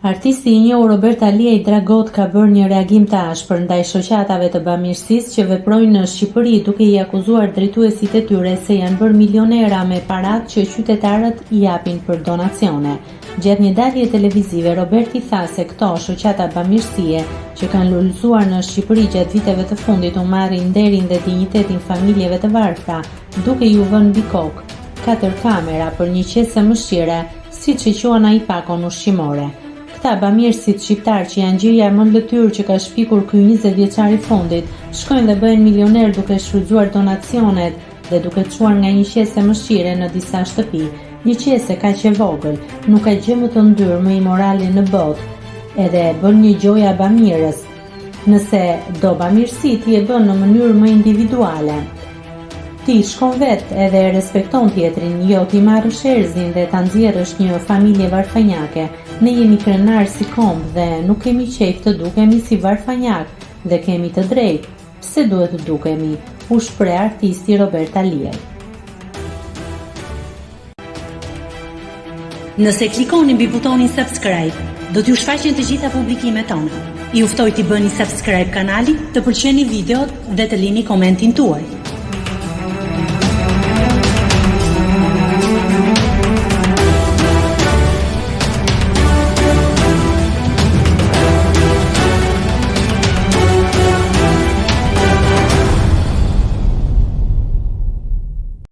Artisti i njohur Robert Aliaj Dragot ka bërë një reagim të ashpër ndaj shoqatave të bamirësisë që veprojnë në Shqipëri, duke i akuzuar drejtuesit e tyre se janë bërë milionera me parat që qytetarët i japin për donacione. Gjatë një dalje televizive, Roberti tha se këto shoqata bamirësie që kanë lullzuar në Shqipëri gjatë viteve të fundit u marrin nderin dhe dinjitetin familjeve të varfra, duke ju vënë mbi kokë 4 kamera për një qese mëshire, siç e quan ai pakon ushqimore. Këta bamirësit shqiptar që janë gjëja më në lëtyrë që ka shpikur ky 20 vjeçar i fundit, shkojnë dhe bëhen milioner duke shfrytzuar donacionet dhe duke çuar nga një qese mëshire në disa shtëpi. Një qese kaq e vogël, nuk ka gjë më të ndyrë më imorale në botë, edhe e bën një gjoja bamirës. Nëse do bamirësi ti e bën në mënyrë më individuale. Ti shkon vetë edhe e respekton tjetrin, jo ti marrësh erzin dhe ta nxjerrësh një familje varfanjake. Ne jemi krenar si komb dhe nuk kemi qejf të dukemi si varfanjak dhe kemi të drejtë. Pse duhet të dukemi? U shpreh artisti Robert Aliaj. Nëse klikoni mbi butonin subscribe, do t'ju shfaqen të gjitha publikimet tona. Ju ftoj t'i bëni subscribe kanalit, të pëlqeni videot dhe të lini komentin tuaj.